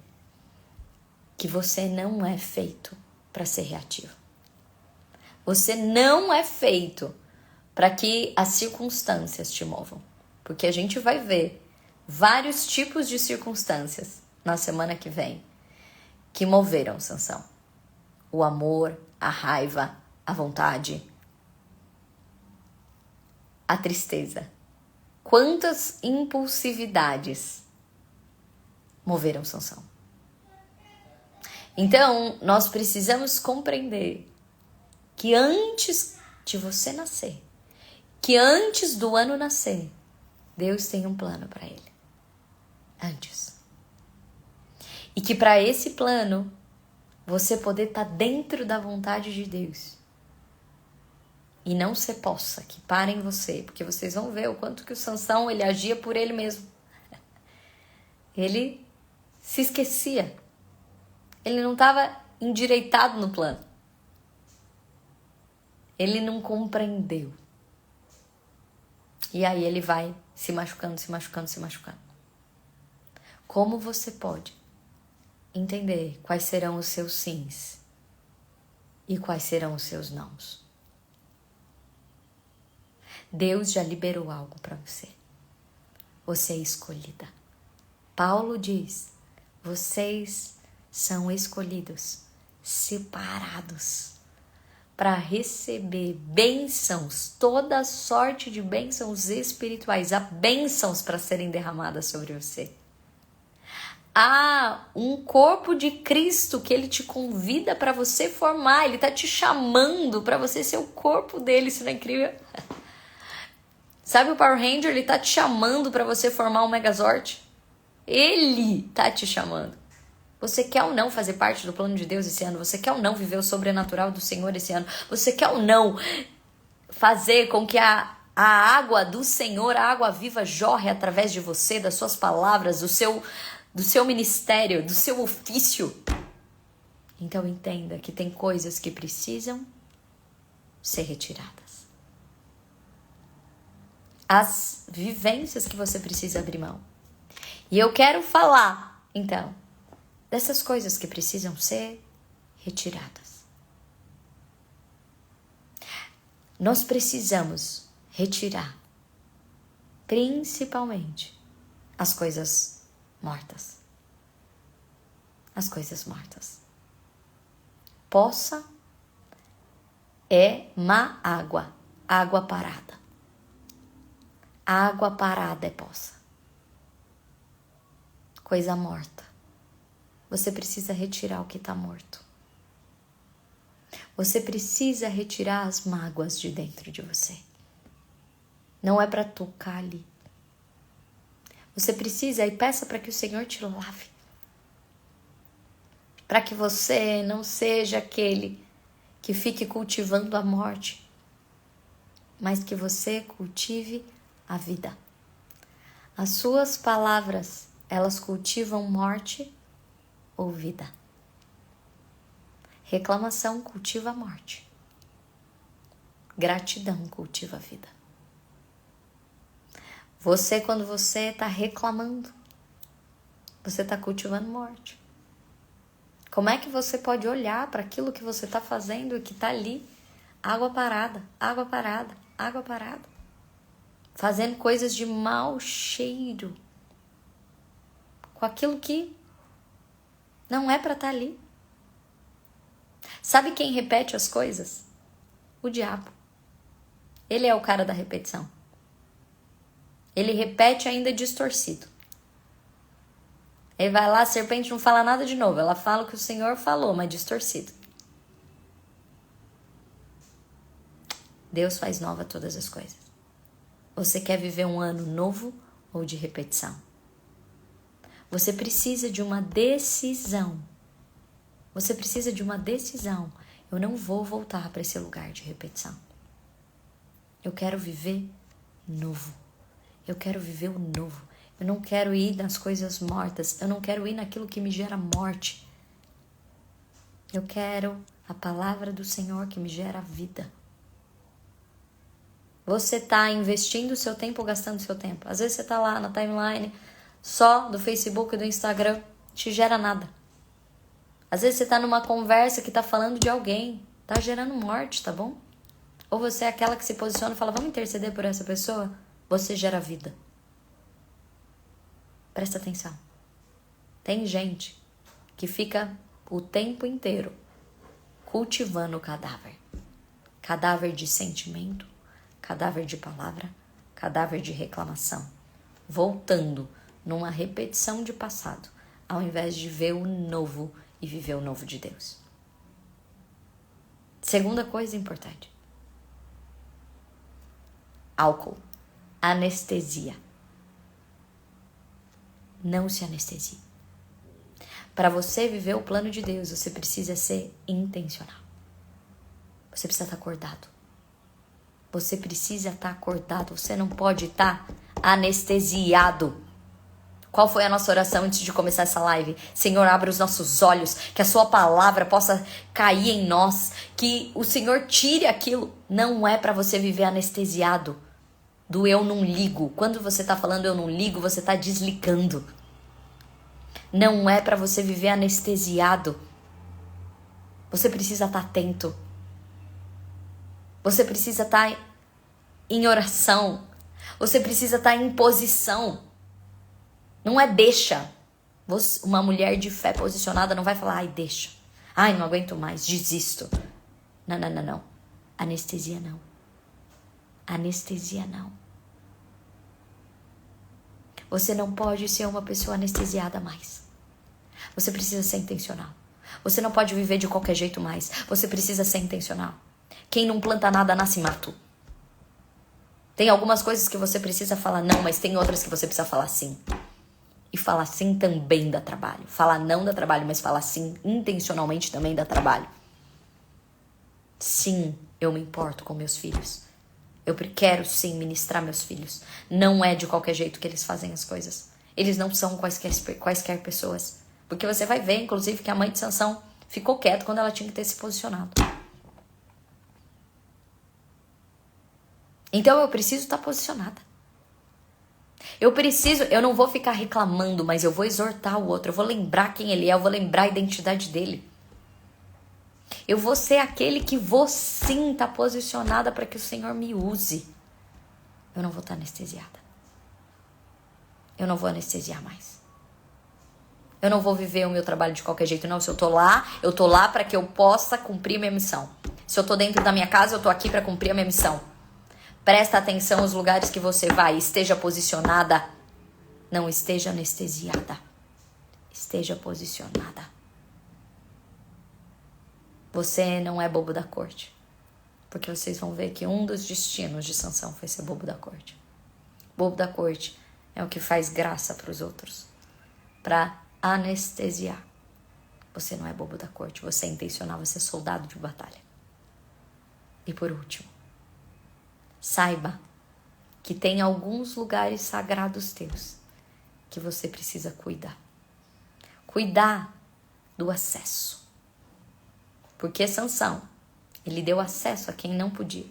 que você não é feito para ser reativo. Você não é feito para que as circunstâncias te movam. Porque a gente vai ver vários tipos de circunstâncias na semana que vem que moveram Sansão. O amor, a raiva, a vontade. a tristeza? Quantas impulsividades moveram Sansão? Então, nós precisamos compreender que antes de você nascer, que antes do ano nascer, Deus tem um plano para ele. Antes. E que para esse plano, você poder estar dentro da vontade de Deus. E não ser possa que parem você, porque vocês vão ver o quanto que o Sansão, ele agia por ele mesmo. Ele se esquecia. Ele não estava endireitado no plano. Ele não compreendeu. E aí ele vai se machucando, se machucando, se machucando. Como você pode entender quais serão os seus sims e quais serão os seus nãos? Deus já liberou algo para você. Você é escolhida. Paulo diz, vocês são escolhidos, separados, para receber bênçãos, toda sorte de bênçãos espirituais, há bênçãos para serem derramadas sobre você. Há um corpo de Cristo que ele te convida para você formar, ele está te chamando para você ser o corpo dele, isso não é incrível? Sabe o Power Ranger, ele está te chamando para você formar um Megazord? Ele está te chamando. Você quer ou não fazer parte do plano de Deus esse ano? Você quer ou não viver o sobrenatural do Senhor esse ano? Você quer ou não fazer com que a água do Senhor, a água viva, jorre através de você, das suas palavras, do seu ministério, do seu ofício? Então entenda que tem coisas que precisam ser retiradas. As vivências que você precisa abrir mão. E eu quero falar, então, dessas coisas que precisam ser retiradas. Nós precisamos retirar, principalmente, as coisas mortas. As coisas mortas. Poça é má água, água parada. Água parada é poça. Coisa morta. Você precisa retirar o que está morto. Você precisa retirar as mágoas de dentro de você. Não é para tocar ali. Você precisa e peça para que o Senhor te lave. Para que você não seja aquele que fique cultivando a morte, mas que você cultive a vida. As suas palavras, elas cultivam morte ou vida. Reclamação cultiva a morte. Gratidão cultiva a vida. Você, quando você está reclamando, você está cultivando morte. Como é que você pode olhar para aquilo que você está fazendo e que está ali? Água parada, água parada, água parada. Fazendo coisas de mau cheiro. Com aquilo que não é para estar ali. Sabe quem repete as coisas? O diabo. Ele é o cara da repetição. Ele repete ainda distorcido. Ele vai lá, a serpente não fala nada de novo. Ela fala o que o Senhor falou, mas distorcido. Deus faz nova todas as coisas. Você quer viver um ano novo ou de repetição? Você precisa de uma decisão. Você precisa de uma decisão. Eu não vou voltar para esse lugar de repetição. Eu quero viver novo. Eu quero viver o novo. Eu não quero ir nas coisas mortas. Eu não quero ir naquilo que me gera morte. Eu quero a palavra do Senhor que me gera vida. Você está investindo o seu tempo ou gastando o seu tempo? Às vezes você está lá na timeline só do Facebook e do Instagram, te gera nada. Às vezes você está numa conversa que está falando de alguém, está gerando morte, tá bom? Ou você é aquela que se posiciona e fala, vamos interceder por essa pessoa? Você gera vida. Presta atenção. Tem gente que fica o tempo inteiro cultivando o cadáver. Cadáver de sentimento, cadáver de palavra, cadáver de reclamação, voltando numa repetição de passado, ao invés de ver o novo e viver o novo de Deus. Segunda coisa importante: álcool, anestesia. Não se anestesie. Para você viver o plano de Deus, você precisa ser intencional. Você precisa estar acordado. Você precisa estar acordado. Você não pode estar anestesiado. Qual foi a nossa oração antes de começar essa live? Senhor, abra os nossos olhos, que a sua palavra possa cair em nós, que o Senhor tire aquilo. Não é para você viver anestesiado do eu não ligo. Quando você está falando eu não ligo, você está desligando. Não é para você viver anestesiado. Você precisa estar atento. Você precisa estar em oração. Você precisa estar em posição. Não é deixa. Uma mulher de fé posicionada não vai falar, ai, deixa. Ai, não aguento mais, desisto. Não, não, não, não. Anestesia não. Anestesia não. Você não pode ser uma pessoa anestesiada mais. Você precisa ser intencional. Você não pode viver de qualquer jeito mais. Você precisa ser intencional. Quem não planta nada nasce mato. Tem algumas coisas que você precisa falar não, mas tem outras que você precisa falar sim. E falar sim também dá trabalho. Falar não dá trabalho, mas falar sim intencionalmente também dá trabalho. Sim, eu me importo com meus filhos. Eu quero sim ministrar meus filhos. Não é de qualquer jeito que eles fazem as coisas. Eles não são quaisquer pessoas. Porque você vai ver, inclusive, que a mãe de Sansão ficou quieta quando ela tinha que ter se posicionado. Então eu preciso estar posicionada. Eu não vou ficar reclamando, mas eu vou exortar o outro. Eu vou lembrar quem ele é, eu vou lembrar a identidade dele. Eu vou ser aquele que vou sim estar posicionada para que o Senhor me use. Eu não vou estar anestesiada. Eu não vou anestesiar mais. Eu não vou viver o meu trabalho de qualquer jeito, não. Se eu tô lá para que eu possa cumprir minha missão. Se eu tô dentro da minha casa, eu tô aqui para cumprir a minha missão. Presta atenção aos lugares que você vai. Esteja posicionada. Não esteja anestesiada. Esteja posicionada. Você não é bobo da corte. Porque vocês vão ver que um dos destinos de Sansão foi ser bobo da corte. Bobo da corte é o que faz graça para os outros. Para anestesiar. Você não é bobo da corte. Você é intencional. Você é soldado de batalha. E por último, saiba que tem alguns lugares sagrados teus que você precisa cuidar. Cuidar do acesso. Porque Sansão, ele deu acesso a quem não podia.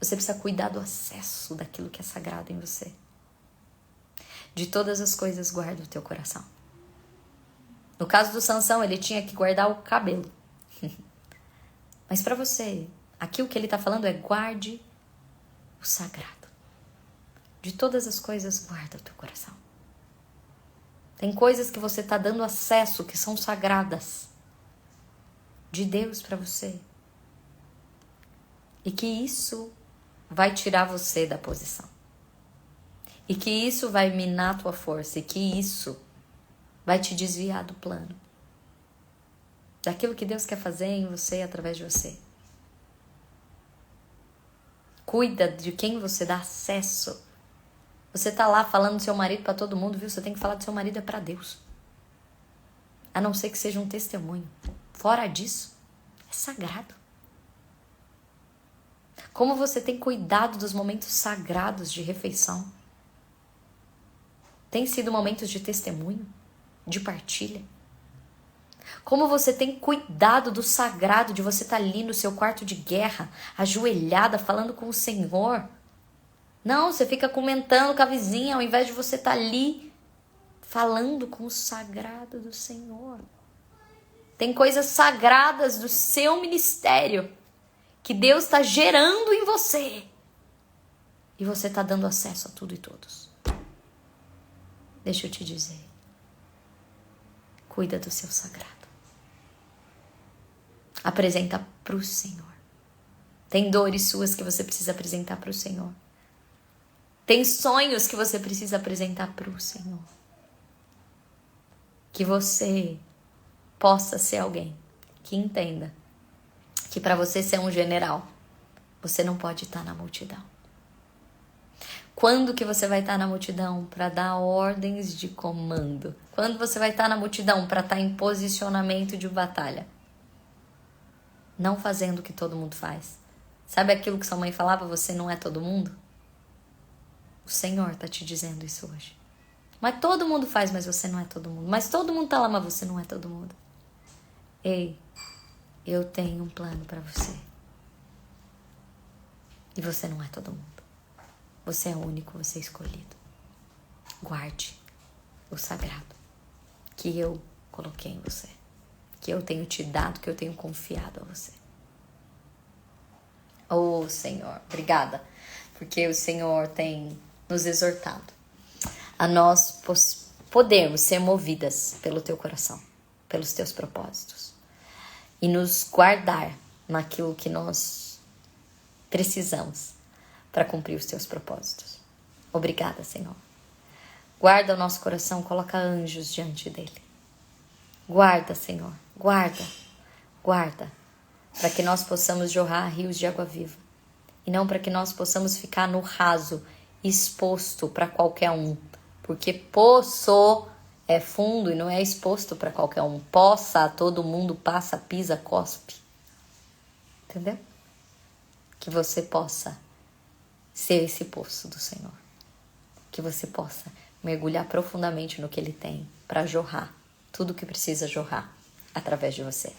Você precisa cuidar do acesso daquilo que é sagrado em você. De todas as coisas, guarda o teu coração. No caso do Sansão, ele tinha que guardar o cabelo. Mas para você, aqui o que ele está falando é guarde o sagrado. De todas as coisas, guarda o teu coração. Tem coisas que você está dando acesso que são sagradas de Deus para você. E que isso vai tirar você da posição. E que isso vai minar a tua força. E que isso vai te desviar do plano. Daquilo que Deus quer fazer em você através de você. Cuida de quem você dá acesso. Você tá lá falando do seu marido para todo mundo, viu? Você tem que falar do seu marido é para Deus. A não ser que seja um testemunho. Fora disso, é sagrado. Como você tem cuidado dos momentos sagrados de refeição? Tem sido momentos de testemunho, de partilha? Como você tem cuidado do sagrado de você estar ali no seu quarto de guerra, ajoelhada, falando com o Senhor? Não, você fica comentando com a vizinha ao invés de você estar ali falando com o sagrado do Senhor. Tem coisas sagradas do seu ministério que Deus está gerando em você. E você está dando acesso a tudo e todos. Deixa eu te dizer. Cuida do seu sagrado. Apresenta para o Senhor. Tem dores suas que você precisa apresentar para o Senhor. Tem sonhos que você precisa apresentar para o Senhor. Que você possa ser alguém que entenda que para você ser um general, você não pode estar na multidão. Quando que você vai estar na multidão? Para dar ordens de comando. Quando você vai estar na multidão? Para estar em posicionamento de batalha. Não fazendo o que todo mundo faz. Sabe aquilo que sua mãe falava? Você não é todo mundo? O Senhor está te dizendo isso hoje. Mas todo mundo faz, mas você não é todo mundo. Mas todo mundo está lá, mas você não é todo mundo. Ei, eu tenho um plano para você. E você não é todo mundo. Você é único, você é escolhido. Guarde o sagrado que eu coloquei em você. Que eu tenho te dado, que eu tenho confiado a você. Oh, Senhor, obrigada. Porque o Senhor tem nos exortado a nós podermos ser movidas pelo teu coração, pelos teus propósitos. E nos guardar naquilo que nós precisamos para cumprir os teus propósitos. Obrigada, Senhor. Guarda o nosso coração, coloca anjos diante dele. Guarda, Senhor, guarda, guarda, para que nós possamos jorrar rios de água viva. E não para que nós possamos ficar no raso, exposto para qualquer um. Porque poço é fundo e não é exposto para qualquer um. Poça, todo mundo passa, pisa, cospe. Entendeu? Que você possa ser esse poço do Senhor. Que você possa mergulhar profundamente no que Ele tem para jorrar tudo que precisa jorrar através de você.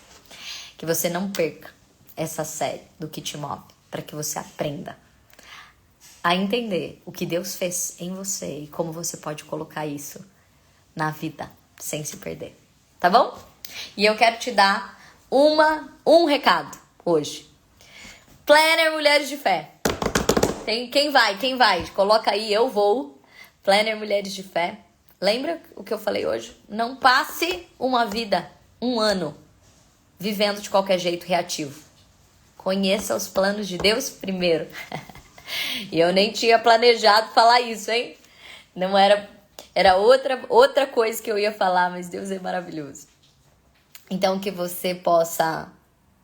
Que você não perca essa série do que te move, para que você aprenda a entender o que Deus fez em você e como você pode colocar isso na vida sem se perder. Tá bom? E eu quero te dar um recado hoje. Planner Mulheres de Fé. Quem vai? Coloca aí, eu vou. Planner Mulheres de Fé. Lembra o que eu falei hoje? Não passe uma vida, um ano, vivendo de qualquer jeito reativo. Conheça os planos de Deus primeiro. E eu nem tinha planejado falar isso, hein? Não era outra coisa que eu ia falar, mas Deus é maravilhoso. Então que você possa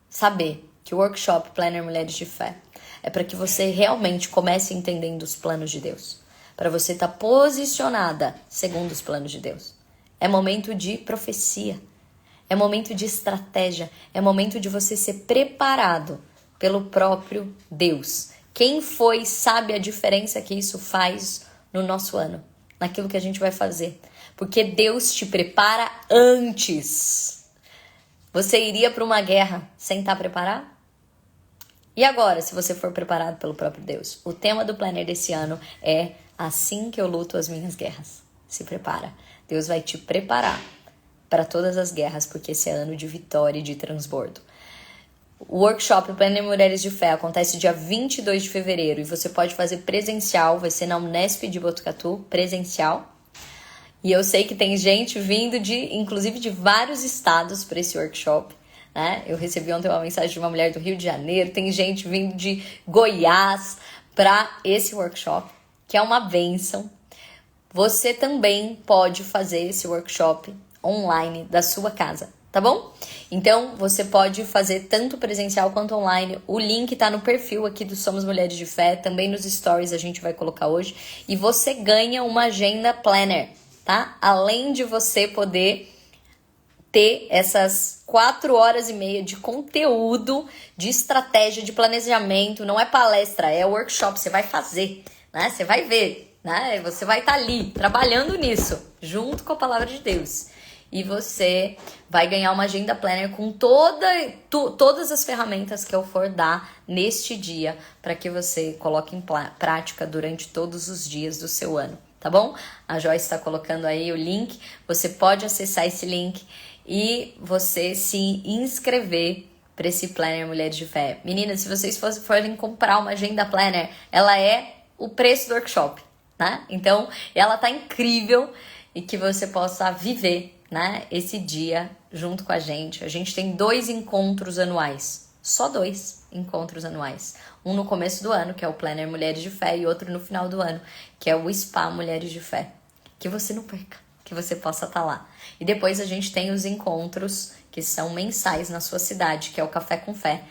saber que o workshop Planner Mulheres de Fé é para que você realmente comece entendendo os planos de Deus. Para você estar posicionada segundo os planos de Deus. É momento de profecia. É momento de estratégia. É momento de você ser preparado pelo próprio Deus. Quem foi sabe a diferença que isso faz no nosso ano. Naquilo que a gente vai fazer. Porque Deus te prepara antes. Você iria para uma guerra sem estar preparado? E agora, se você for preparado pelo próprio Deus? O tema do planner desse ano é assim que eu luto as minhas guerras. Se prepara. Deus vai te preparar para todas as guerras, porque esse é ano de vitória e de transbordo. O workshop Planner Mulheres de Fé acontece dia 22 de fevereiro e você pode fazer presencial, vai ser na Unesp de Botucatu, presencial. E eu sei que tem gente vindo inclusive de vários estados para esse workshop. Né? Eu recebi ontem uma mensagem de uma mulher do Rio de Janeiro, tem gente vindo de Goiás para esse workshop, que é uma bênção. Você também pode fazer esse workshop online da sua casa, tá bom? Então, você pode fazer tanto presencial quanto online. O link tá no perfil aqui do Somos Mulheres de Fé, também nos stories a gente vai colocar hoje. E você ganha uma agenda planner, tá? Além de você poder ter essas 4h30 de conteúdo, de estratégia, de planejamento. Não é palestra, é workshop, você vai fazer, né? Você vai ver, né? Você vai estar ali, trabalhando nisso, junto com a palavra de Deus. E você vai ganhar uma agenda planner com todas as ferramentas que eu for dar neste dia, para que você coloque em prática durante todos os dias do seu ano, tá bom? A Joyce está colocando aí o link, você pode acessar esse link e você se inscrever para esse Planner Mulheres de Fé. Meninas, se vocês forem comprar uma agenda planner, ela é o preço do workshop, né? Então, ela tá incrível e que você possa viver, né, esse dia junto com a gente. A gente tem 2 encontros anuais só 2 encontros anuais. Um no começo do ano, que é o Planner Mulheres de Fé, e outro no final do ano, que é o Spa Mulheres de Fé. Que você não perca, que você possa estar lá. E depois a gente tem os encontros que são mensais na sua cidade, que é o Café com Fé,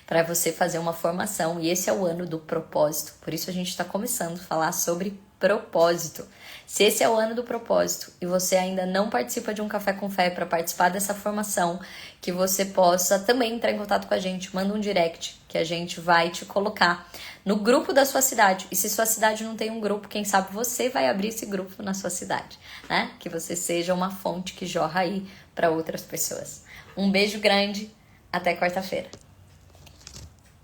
para você fazer uma formação. E esse é o ano do propósito. Por isso a gente está começando a falar sobre propósito. Se esse é o ano do propósito e você ainda não participa de um Café com Fé para participar dessa formação, que você possa também entrar em contato com a gente, manda um direct que a gente vai te colocar no grupo da sua cidade. E se sua cidade não tem um grupo, quem sabe você vai abrir esse grupo na sua cidade, né? Que você seja uma fonte que jorra aí para outras pessoas. Um beijo grande, até quarta-feira.